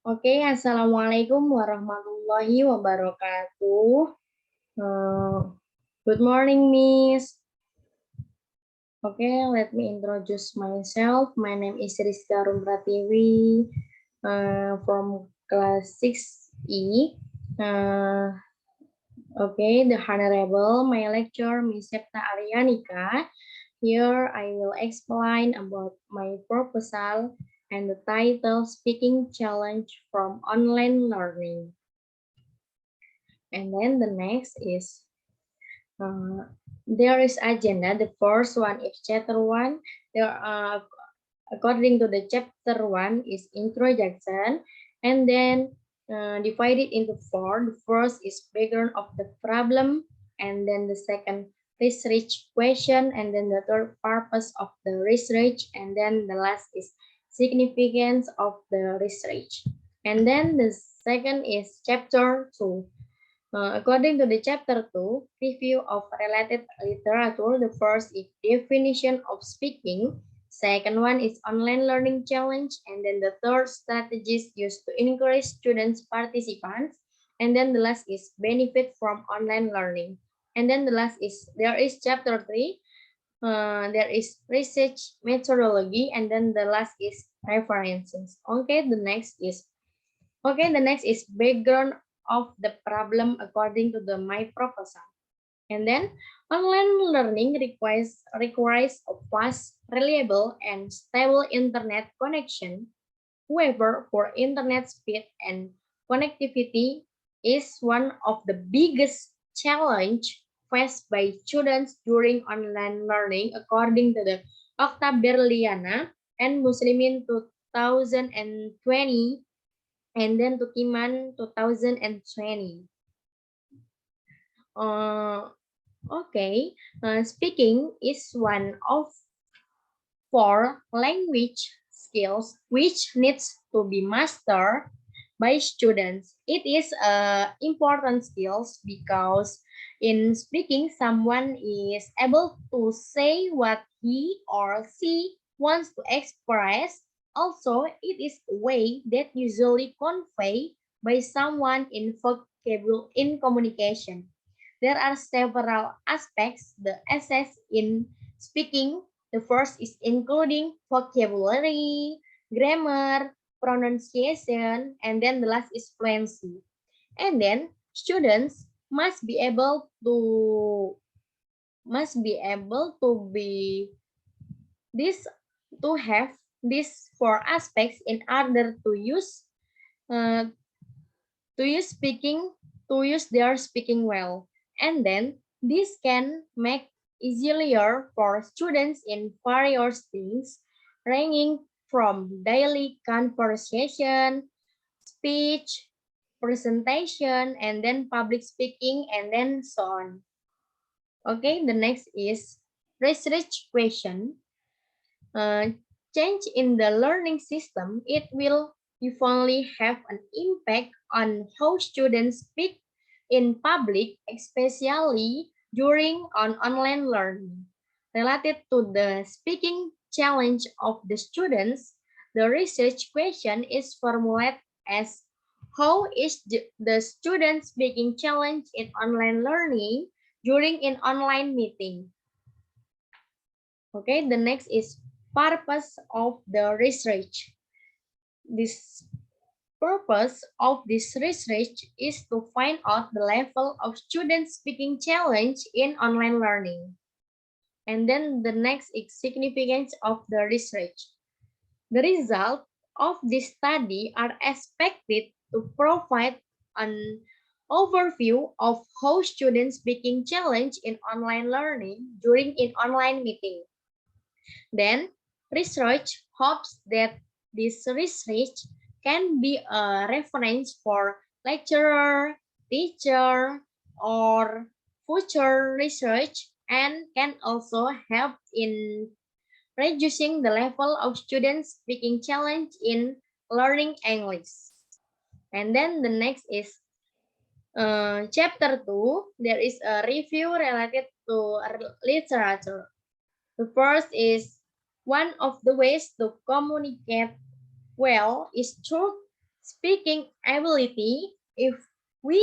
Oke, Assalamualaikum warahmatullahi wabarakatuh. Good morning, Miss. Okay, let me introduce myself. My name is Rizka Rumpratiwi from class 6E. Okay, the Honorable, my lecturer, Miss Septa Aryanika. Here I will explain about my proposal and the title Speaking Challenge from Online Learning. And then the next is there is agenda. The first one is chapter 1. There according to the chapter 1 is introduction, and then divided into 4. The first is background of the problem, and then the second research question, and then the third purpose of the research, and then the last is significance of the research. And then the second is chapter 2. According to the chapter 2, review of related literature, the first is definition of speaking, second one is online learning challenge, and then the third strategies used to encourage students participants, and then the last is benefit from online learning. And then the last is, there is chapter 3, there is research methodology, and then the last is references. Okay, the next is background of the problem according to the my proposal. And then online learning requires a fast, reliable, and stable internet connection. However, for internet speed and connectivity is one of the biggest challenge faced by students during online learning according to the Okta Berliana and Muslimin 2020 and then Tukiman 2020. Okay, speaking is one of 4 language skills which needs to be mastered by students. It is important skills because in speaking, someone is able to say what he or she wants to express. Also, it is a way that usually conveyed by someone in vocabulary in communication. There are several aspects the assess in speaking. The first is including vocabulary, grammar, pronunciation, and then the last is fluency. And then students must be able to be this to have these 4 aspects in order uh, to use their speaking well. And then this can make easier for students in various things ranging from daily conversation, speech, presentation, and then public speaking, and then so on. Okay, the next is research question. Change in the learning system, it will usually have an impact on how students speak in public, especially during online learning. Related to the speaking challenge of the students, the research question is formulated as how is the student speaking challenge in online learning during an online meeting? Okay, the next is purpose of the research. This purpose of this research is to find out the level of student speaking challenge in online learning. And then the next is significance of the research. The result of this study are expected to provide an overview of how students speaking challenge in online learning during an online meeting. Then research hopes that this research can be a reference for lecturer, teacher, or future research and can also help in reducing the level of students speaking challenge in learning English. And then the next is chapter 2. There is a review related to literature. The first is one of the ways to communicate well is through speaking ability, if we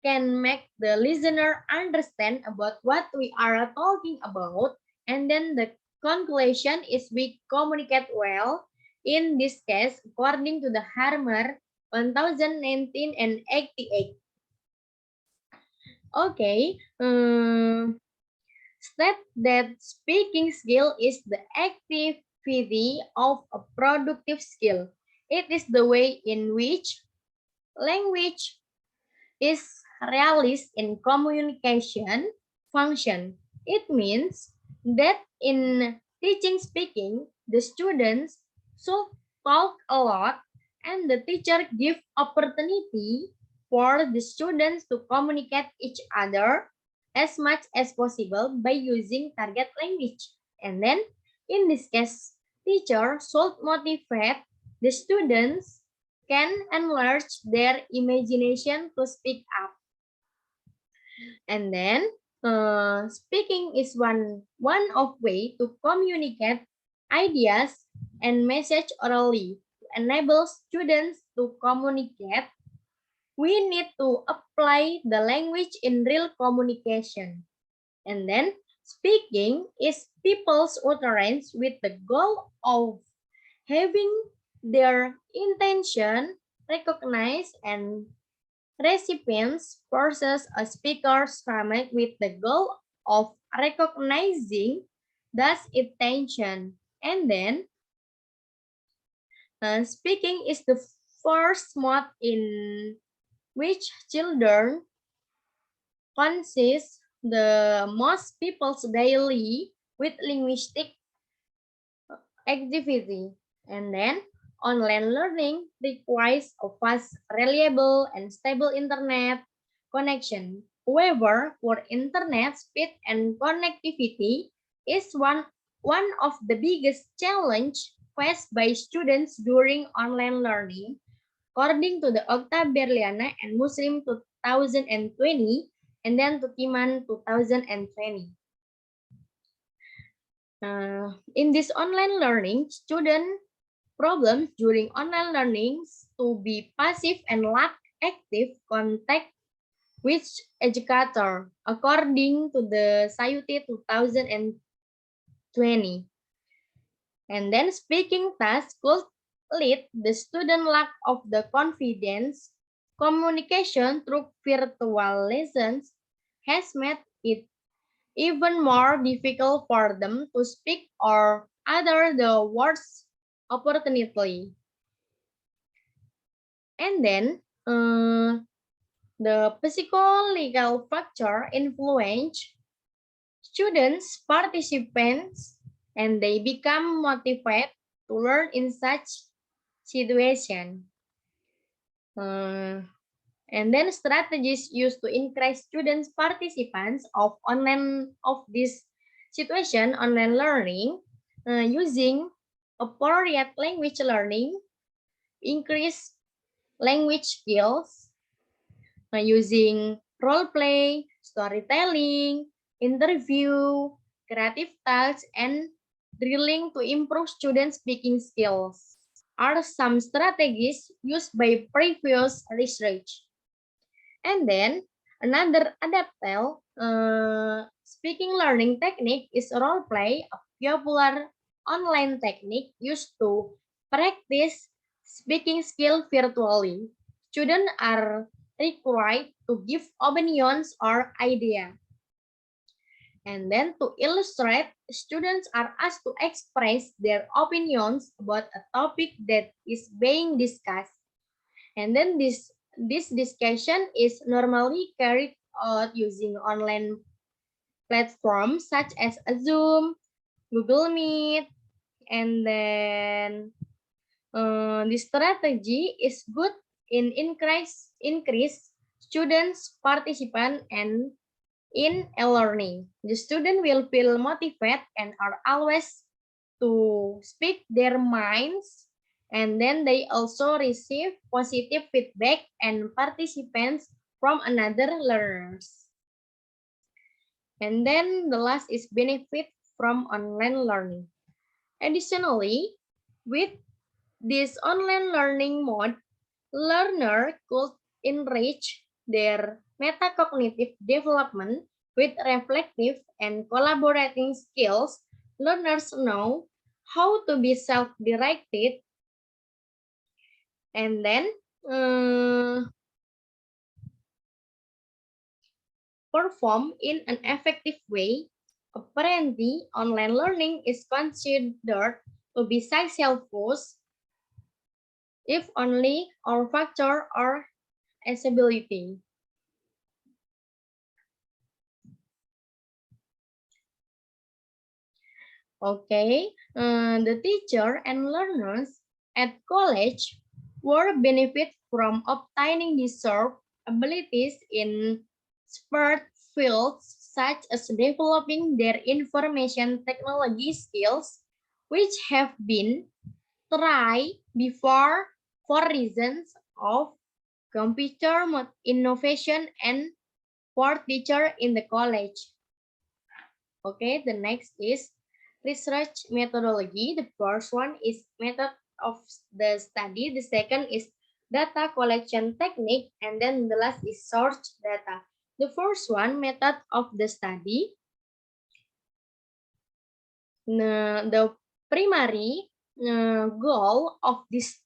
can make the listener understand about what we are talking about, and then the conclusion is we communicate well. In this case, according to the Harmer 1019 and 88. Okay, state that speaking skill is the activity of a productive skill. It is the way in which language is realized in communication function. It means that in teaching speaking, the students should talk a lot and the teacher give opportunity for the students to communicate each other as much as possible by using target language. And then in this case, teacher should motivate the students can enlarge their imagination to speak up. And then speaking is one of way to communicate ideas and message orally. To enable students to communicate, we need to apply the language in real communication. And then speaking is people's utterance with the goal of having their intention recognized, and recipients versus a speaker's comment with the goal of recognizing thus intention. And then speaking is the first mode in which children consist the most people's daily with linguistic activity. And then online learning requires a fast, reliable, and stable internet connection. However, poor internet speed and connectivity is one of the biggest challenge faced by students during online learning, according to the Okta Berliana and Muslim 2020, and then to Timan 2020. In this online learning, student problems during online learning to be passive and lack active contact with educator, according to the Sayuti 2020. And then speaking task could lead the student lack of the confidence. Communication through virtual lessons has made it even more difficult for them to speak or utter the words opportunity. And then the psychological factor influence students, participants, and they become motivated to learn in such situation. And then strategies used to increase students participants of this situation online learning, using appropriate language learning, increase language skills, using role play, storytelling, interview, creative tasks, and drilling to improve students' speaking skills are some strategies used by previous research. And then another adaptable speaking learning technique is role play, a popular online technique used to practice speaking skill virtually. Students are required to give opinions or ideas. And then to illustrate, students are asked to express their opinions about a topic that is being discussed. And then this discussion is normally carried out using online platforms such as Zoom, Google Meet, and then this strategy is good in increase students' participation and in e-learning. The student will feel motivated and are always to speak their minds, and then they also receive positive feedback and participants from another learners. And then the last is benefit from online learning. Additionally, with this online learning mode, learner could enrich their metacognitive development with reflective and collaborating skills. Learners know how to be self-directed and then perform in an effective way. Apparently, online learning is considered to be successful if only our factor or accessibility. Okay, the teacher and learners at college will benefit from obtaining deserved abilities in spurred fields such as developing their information technology skills, which have been tried before for reasons of computer innovation and for teacher in the college. Okay, the next is research methodology. The first one is method of the study. The second is data collection technique. And then the last is source data. The first one, method of the study. The primary goal of this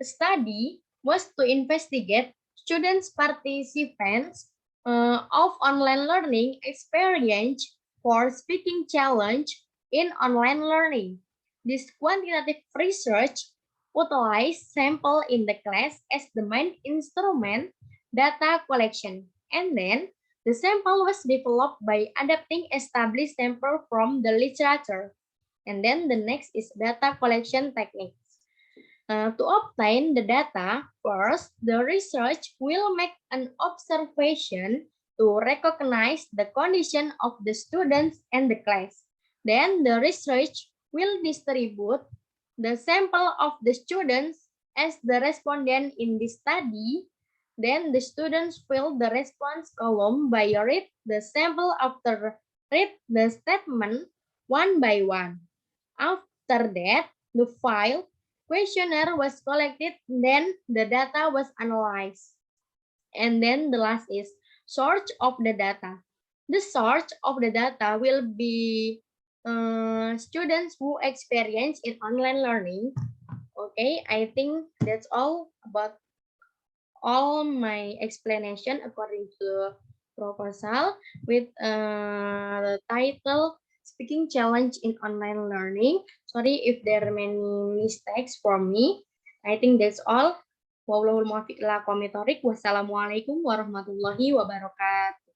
study was to investigate students participants of online learning experience for speaking challenge in online learning. This quantitative research utilized sample in the class as the main instrument data collection, and then the sample was developed by adapting established sample from the literature. And then the next is data collection techniques. To obtain the data, first, the research will make an observation to recognize the condition of the students and the class. Then the research will distribute the sample of the students as the respondent in this study. Then the students fill the response column by read the sample after read the statement one by one. After that, the file questionnaire was collected, then the data was analyzed. And then the last is source of the data. The source of the data will be students who experience in online learning. Okay, I think that's all about all my explanation according to proposal with the title Speaking Challenge in Online Learning. Sorry if there are many mistakes from me. I think that's all. Wassalamualaikum warahmatullahi wabarakatuh.